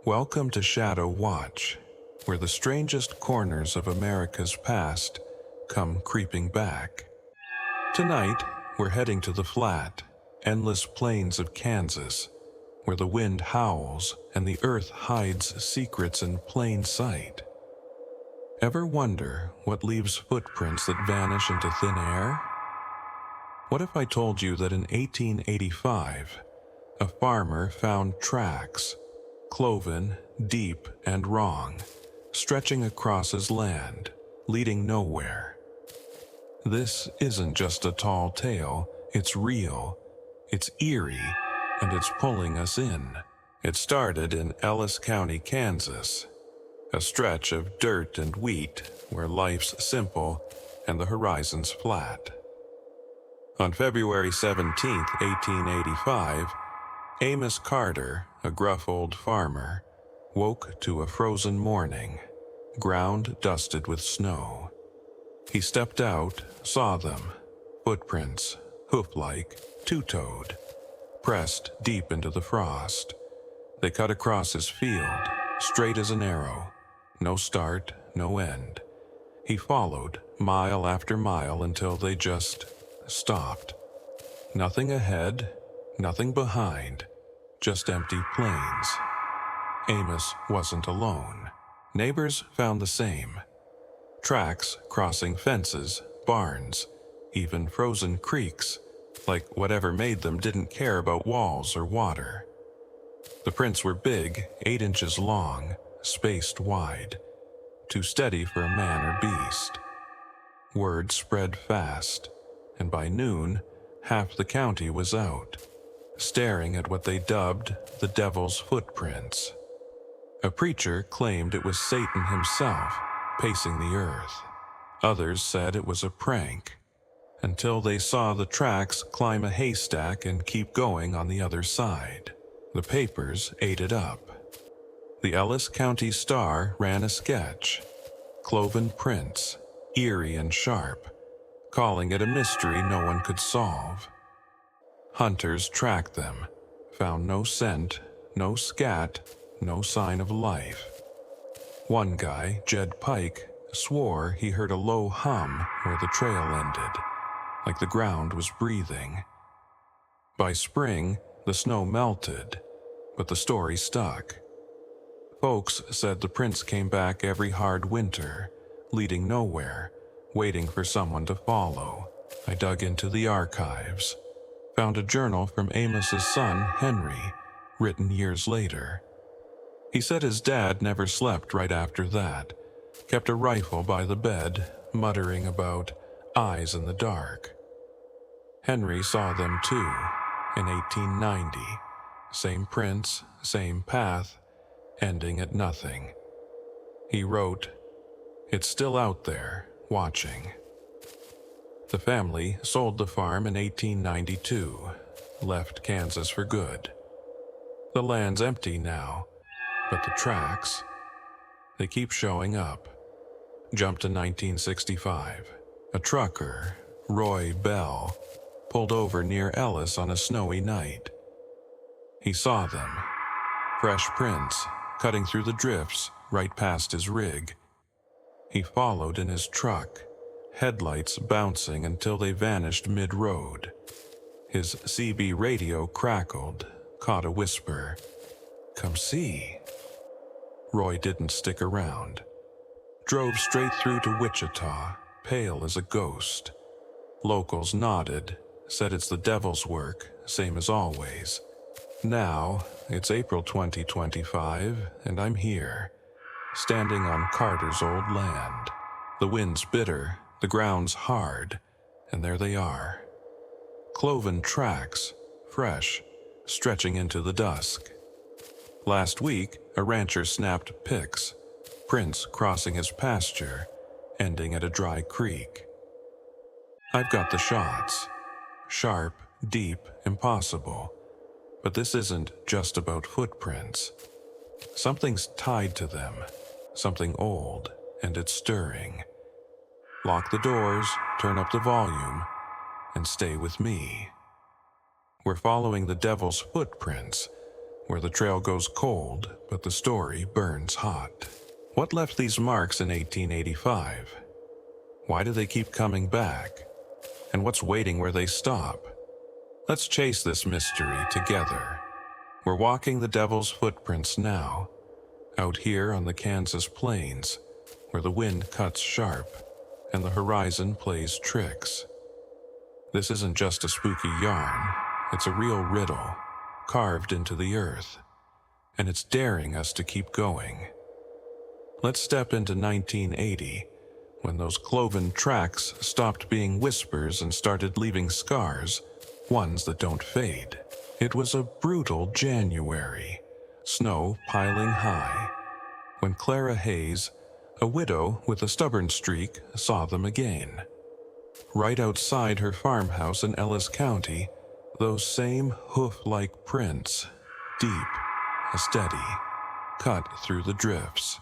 Welcome to Shadow Watch, where the strangest corners of America's past come creeping back. Tonight, we're heading to the flat, endless plains of Kansas, where the wind howls and the earth hides secrets in plain sight. Ever wonder what leaves footprints that vanish into thin air? What if I told you that in 1885, a farmer found tracks, cloven, deep, and wrong, stretching across his land, leading nowhere? This isn't just a tall tale, it's real, it's eerie, and it's pulling us in. It started in Ellis County, Kansas, a stretch of dirt and wheat where life's simple and the horizon's flat. On February 17, 1885, Amos Carter, a gruff old farmer, woke to a frozen morning, ground dusted with snow. He stepped out, saw them, footprints, hoof-like, two-toed, pressed deep into the frost. They cut across his field, straight as an arrow, no start, no end. He followed, mile after mile, until they just stopped. Nothing ahead, nothing behind, just empty plains. Amos wasn't alone. Neighbors found the same. Tracks crossing fences, barns, even frozen creeks, like whatever made them didn't care about walls or water. The prints were big, 8 inches long, spaced wide, too steady for a man or beast. Word spread fast, and by noon, half the county was out, staring at what they dubbed the devil's footprints. A preacher claimed it was Satan himself pacing the earth. Others said it was a prank, until they saw the tracks climb a haystack and keep going on the other side. The papers ate it up. The Ellis County Star ran a sketch, cloven prints, eerie and sharp, calling it a mystery no one could solve. Hunters tracked them, found no scent, no scat, no sign of life. One guy, Jed Pike, swore he heard a low hum where the trail ended, like the ground was breathing. By spring, the snow melted, but the story stuck. Folks said the prints came back every hard winter, leading nowhere, waiting for someone to follow. I dug into the archives, found a journal from Amos's son, Henry, written years later. He said his dad never slept right after that, kept a rifle by the bed, muttering about eyes in the dark. Henry saw them too, in 1890. Same prints, same path, ending at nothing. He wrote, "It's still out there, watching." The family sold the farm in 1892, left Kansas for good. The land's empty now, but the tracks, they keep showing up. Jump to 1965. A trucker, Roy Bell, pulled over near Ellis on a snowy night. He saw them, fresh prints, cutting through the drifts right past his rig. He followed in his truck, headlights bouncing until they vanished mid-road. His CB radio crackled, caught a whisper, "Come see." Roy didn't stick around. Drove straight through to Wichita, pale as a ghost. Locals nodded, said it's the devil's work, same as always. Now, it's April 2025, and I'm here, standing on Carter's old land. The wind's bitter, the ground's hard, and there they are. Cloven tracks, fresh, stretching into the dusk. Last week, a rancher snapped pics, prints crossing his pasture, ending at a dry creek. I've got the shots. Sharp, deep, impossible. But this isn't just about footprints. Something's tied to them, something old, and it's stirring. Lock the doors, turn up the volume, and stay with me. We're following the devil's footprints, where the trail goes cold, but the story burns hot. What left these marks in 1885? Why do they keep coming back? And what's waiting where they stop? Let's chase this mystery together. We're walking the devil's footprints now, out here on the Kansas plains, where the wind cuts sharp and the horizon plays tricks. This isn't just a spooky yarn, it's a real riddle, carved into the earth, and it's daring us to keep going. Let's step into 1980, when those cloven tracks stopped being whispers and started leaving scars, ones that don't fade. It was a brutal January, snow piling high, when Clara Hayes, a widow with a stubborn streak, saw them again. Right outside her farmhouse in Ellis County, those same hoof-like prints, deep, steady, cut through the drifts.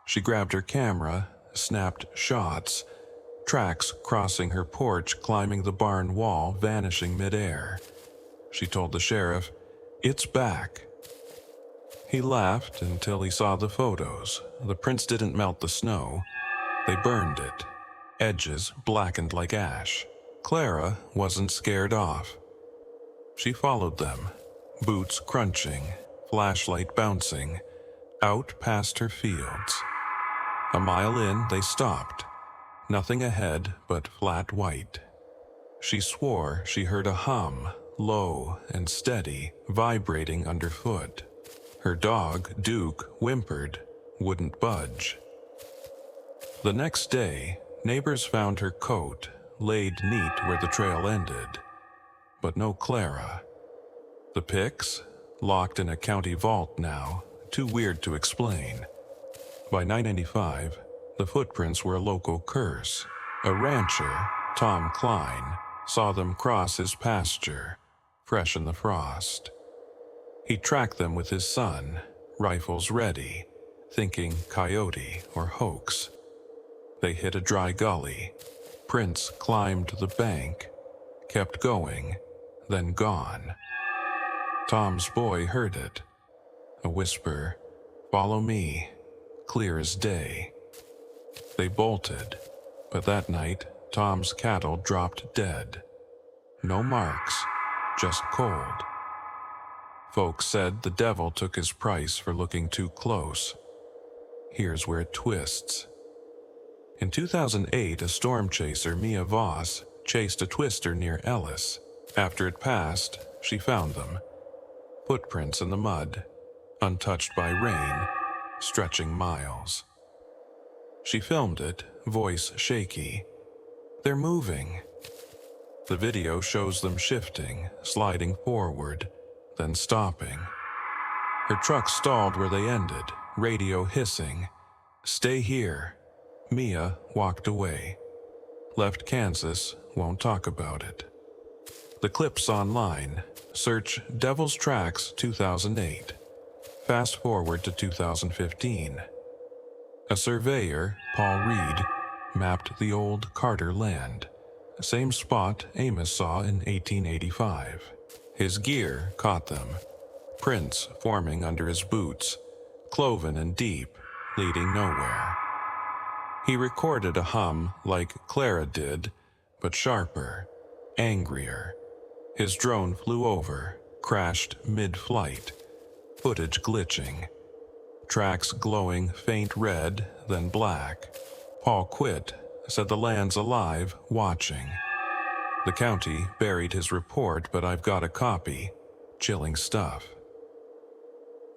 She grabbed her camera, snapped shots, tracks crossing her porch, climbing the barn wall, vanishing midair. She told the sheriff, "It's back." He laughed until he saw the photos. The prints didn't melt the snow. They burned it, edges blackened like ash. Clara wasn't scared off. She followed them, boots crunching, flashlight bouncing, out past her fields. A mile in, they stopped. Nothing ahead but flat white. She swore she heard a hum, low and steady, vibrating underfoot. Her dog, Duke, whimpered, wouldn't budge. The next day, neighbors found her coat, laid neat where the trail ended. But no Clara. The pics? Locked in a county vault now, too weird to explain. By 1995, the footprints were a local curse. A rancher, Tom Klein, saw them cross his pasture, fresh in the frost. He tracked them with his son, rifles ready, thinking coyote or hoax. They hit a dry gully. Prince climbed the bank, kept going, then gone. Tom's boy heard it. A whisper, "Follow me," clear as day. They bolted, but that night, Tom's cattle dropped dead. No marks, just cold. Folks said the devil took his price for looking too close. Here's where it twists. In 2008, a storm chaser, Mia Voss, chased a twister near Ellis. After it passed, she found them. Footprints in the mud, untouched by rain, stretching miles. She filmed it, voice shaky. "They're moving." The video shows them shifting, sliding forward, then stopping. Her truck stalled where they ended, radio hissing. "Stay here." Mia walked away. Left Kansas, won't talk about it. The clip's online. Search Devil's Tracks 2008. Fast forward to 2015. A surveyor, Paul Reed, mapped the old Carter land, same spot Amos saw in 1885. His gear caught them, prints forming under his boots, cloven and deep, leading nowhere. He recorded a hum like Clara did, but sharper, angrier. His drone flew over, crashed mid-flight, footage glitching. Tracks glowing faint red, then black. Paul quit, said the land's alive, watching. The county buried his report, but I've got a copy. Chilling stuff.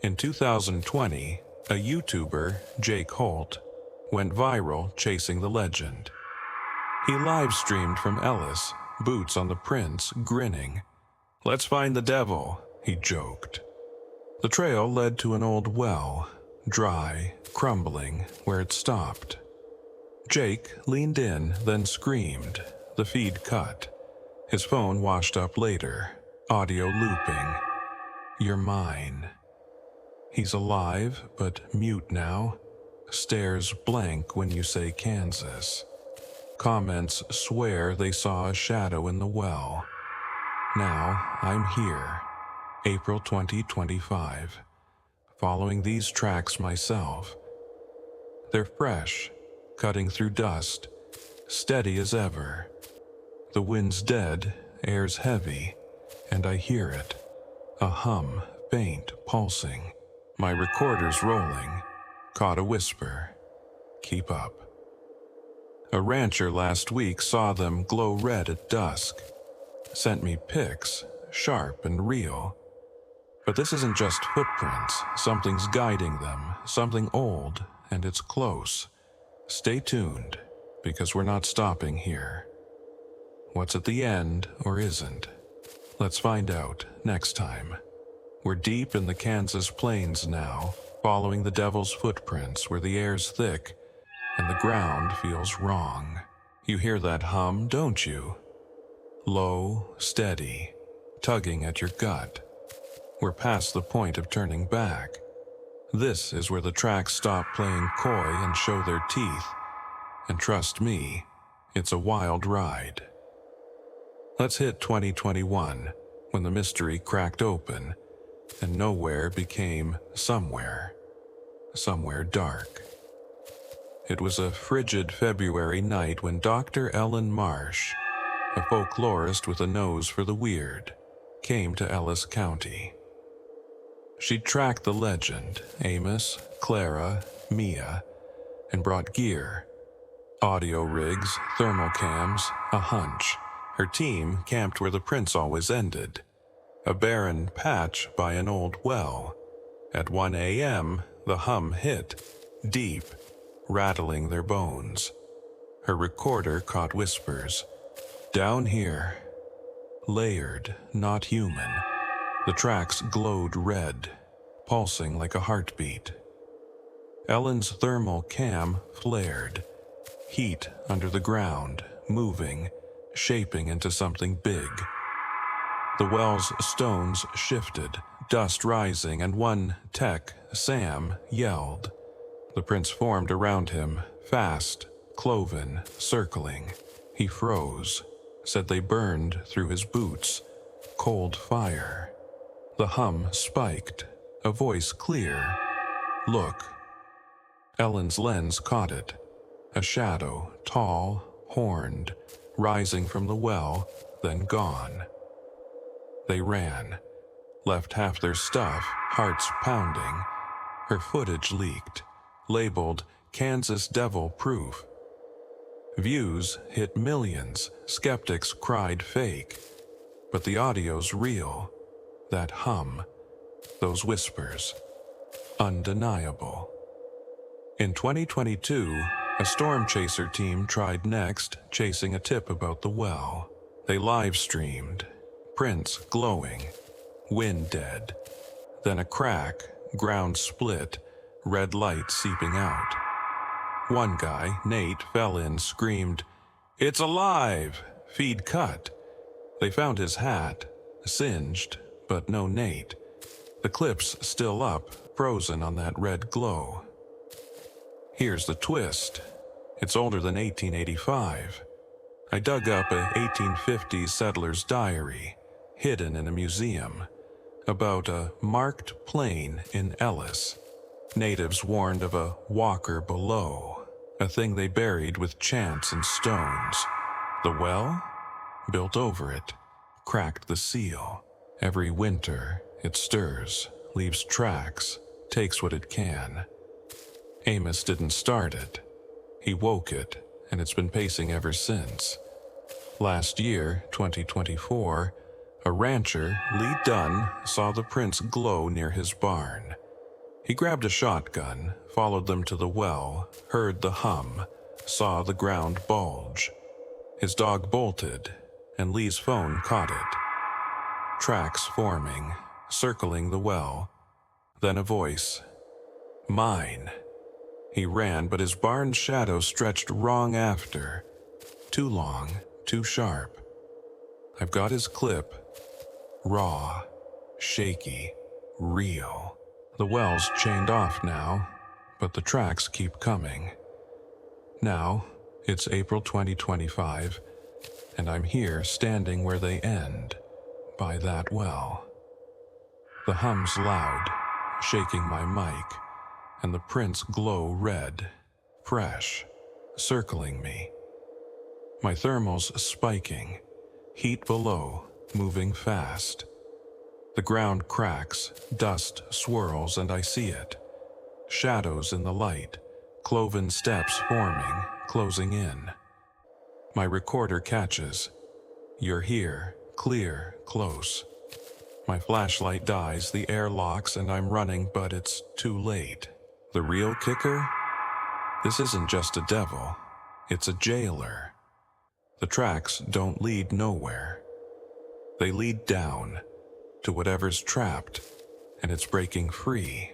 In 2020, a YouTuber, Jake Holt, went viral chasing the legend. He live-streamed from Ellis, boots on the prints, grinning. "Let's find the devil," he joked. The trail led to an old well, dry, crumbling, where it stopped. Jake leaned in, then screamed. The feed cut. His phone washed up later, audio looping. "You're mine." He's alive, but mute now. Stares blank when you say Kansas. Comments swear they saw a shadow in the well. Now I'm here. April 2025. Following these tracks myself. They're fresh, cutting through dust, steady as ever. The wind's dead, air's heavy, and I hear it. A hum, faint, pulsing. My recorder's rolling. Caught a whisper. Keep up. A rancher last week saw them glow red at dusk. Sent me pics, sharp and real. But this isn't just footprints. Something's guiding them, something old, and it's close. Stay tuned, because we're not stopping here. What's at the end, or isn't? Let's find out next time. We're deep in the Kansas plains now, following the devil's footprints where the air's thick and the ground feels wrong. You hear that hum, don't you? Low, steady, tugging at your gut. We're past the point of turning back. This is where the tracks stop playing coy and show their teeth. And trust me, it's a wild ride. Let's hit 2021, when the mystery cracked open, and nowhere became somewhere. Somewhere dark. It was a frigid February night when Dr. Ellen Marsh, a folklorist with a nose for the weird, came to Ellis County. She'd tracked the legend, Amos, Clara, Mia, and brought gear. Audio rigs, thermal cams, a hunch. Her team camped where the prints always ended. A barren patch by an old well. At 1 a.m., the hum hit, deep, rattling their bones. Her recorder caught whispers. Down here. Layered, not human. The tracks glowed red, pulsing like a heartbeat. Ellen's thermal cam flared. Heat under the ground, moving, shaping into something big. The well's stones shifted, dust rising, and one tech, Sam, yelled. The prints formed around him, fast, cloven, circling. He froze, said they burned through his boots. Cold fire. The hum spiked, a voice clear. Look. Ellen's lens caught it. A shadow, tall, horned, rising from the well, then gone. They ran, left half their stuff, hearts pounding. Her footage leaked, labeled Kansas Devil Proof. Views hit millions, skeptics cried fake. But the audio's real. That hum, those whispers, undeniable. In 2022, a storm chaser team tried next, chasing a tip about the well. They live-streamed, prints glowing, wind dead. Then a crack, ground split, red light seeping out. One guy, Nate, fell in, screamed, "It's alive!" Feed cut. They found his hat, singed, but no Nate. The clip's still up, frozen on that red glow. Here's the twist. It's older than 1885. I dug up a 1850s settler's diary, hidden in a museum, about a marked plane in Ellis. Natives warned of a walker below, a thing they buried with chants and stones. The well? Built over it, cracked the seal. Every winter, it stirs, leaves tracks, takes what it can. Amos didn't start it. He woke it, and it's been pacing ever since. Last year, 2024, a rancher, Lee Dunn, saw the prints glow near his barn. He grabbed a shotgun, followed them to the well, heard the hum, saw the ground bulge. His dog bolted, and Lee's phone caught it. Tracks forming, circling the well. Then a voice. Mine. He ran, but his barn's shadow stretched wrong after. Too long, too sharp. I've got his clip. Raw, shaky, real. The well's chained off now, but the tracks keep coming. Now, it's April 2025, and I'm here standing where they end, by that well. The hum's loud, shaking my mic, and the prints glow red, fresh, circling me. My thermals spiking, heat below, moving fast. The ground cracks, dust swirls, and I see it. Shadows in the light, cloven steps forming, closing in. My recorder catches. You're here, clear, close. My flashlight dies, the air locks, and I'm running, but it's too late. The real kicker? This isn't just a devil, it's a jailer. The tracks don't lead nowhere. They lead down, to whatever's trapped, and it's breaking free.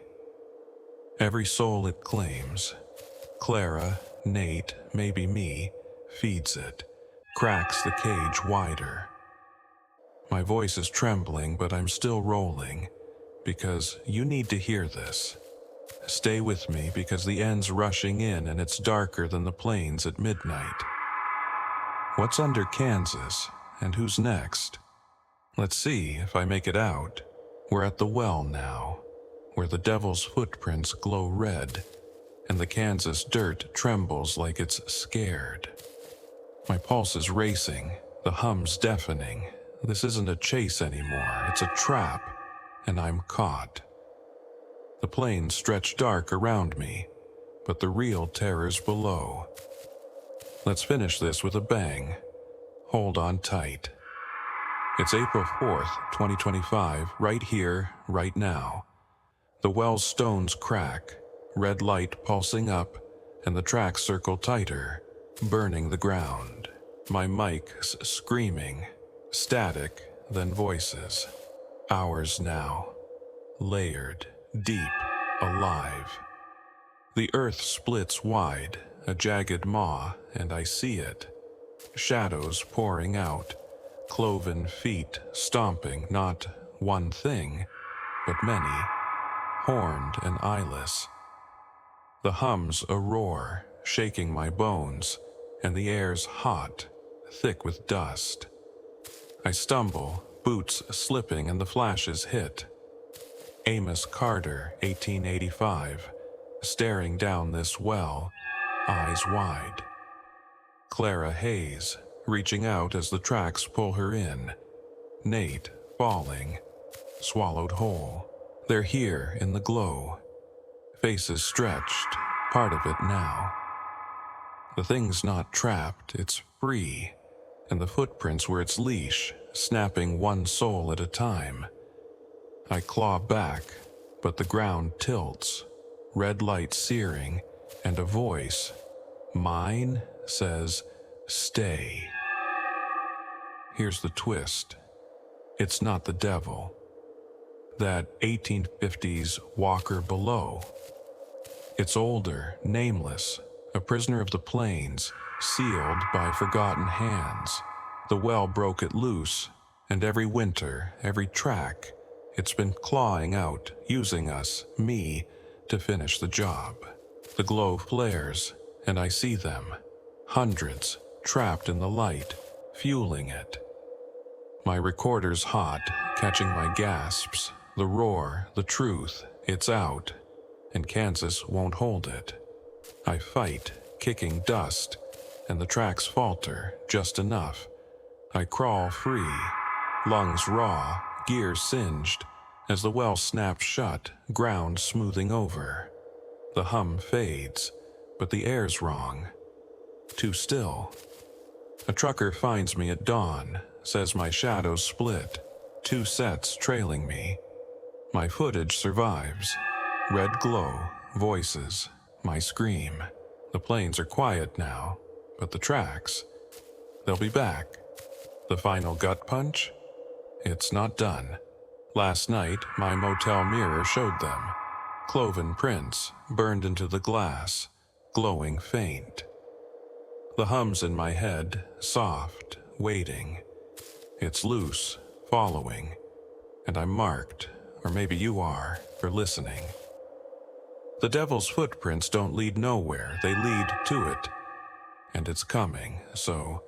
Every soul it claims, Clara, Nate, maybe me, feeds it, cracks the cage wider. My voice is trembling, but I'm still rolling, because you need to hear this. Stay with me, because the end's rushing in and it's darker than the plains at midnight. What's under Kansas, and who's next? Let's see if I make it out. We're at the well now, where the devil's footprints glow red, and the Kansas dirt trembles like it's scared. My pulse is racing, the hum's deafening. This isn't a chase anymore, it's a trap, and I'm caught. The plains stretch dark around me, but the real terror's below. Let's finish this with a bang. Hold on tight. It's April 4th, 2025, right here, right now. The well's stones crack, red light pulsing up, and the tracks circle tighter, burning the ground. My mic's screaming, static, then voices. Hours now, layered, deep, alive. The earth splits wide, a jagged maw, and I see it. Shadows pouring out, cloven feet stomping not one thing, but many, horned and eyeless. The hum's a roar, shaking my bones, and the air's hot, thick with dust. I stumble, boots slipping, and the flashes hit. Amos Carter, 1885, staring down this well, eyes wide. Clara Hayes, reaching out as the tracks pull her in. Nate, falling, swallowed whole. They're here in the glow. Faces stretched, part of it now. The thing's not trapped, it's free, and the footprints were its leash, snapping one soul at a time. I claw back, but the ground tilts, red light searing, and a voice, mine, says, stay. Here's the twist. It's not the devil. That 1850s walker below. It's older, nameless, a prisoner of the plains, sealed by forgotten hands. The well broke it loose, and every winter, every track, it's been clawing out, using us, me, to finish the job. The glow flares, and I see them. Hundreds, trapped in the light, fueling it. My recorder's hot, catching my gasps, the roar, the truth, it's out, and Kansas won't hold it. I fight, kicking dust, and the tracks falter, just enough. I crawl free, lungs raw, gears singed, as the well snaps shut, ground smoothing over. The hum fades, but the air's wrong. Too still. A trucker finds me at dawn, says my shadows split, 2 sets trailing me. My footage survives. Red glow, voices, my scream. The plains are quiet now, but the tracks, they'll be back. The final gut punch? It's not done. Last night, my motel mirror showed them. Cloven prints, burned into the glass, glowing faint. The hum's in my head, soft, waiting. It's loose, following, and I'm marked, or maybe you are, for listening. The devil's footprints don't lead nowhere, they lead to it. And it's coming, so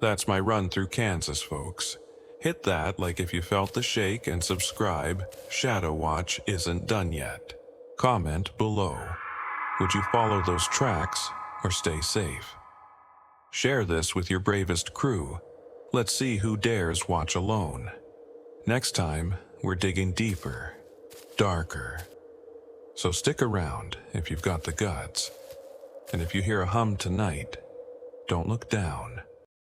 that's my run through Kansas, folks. Hit that like if you felt the shake and subscribe. Shadow Watch isn't done yet. Comment below. Would you follow those tracks or stay safe? Share this with your bravest crew. Let's see who dares watch alone. Next time, we're digging deeper, darker. So stick around if you've got the guts. And if you hear a hum tonight, don't look down.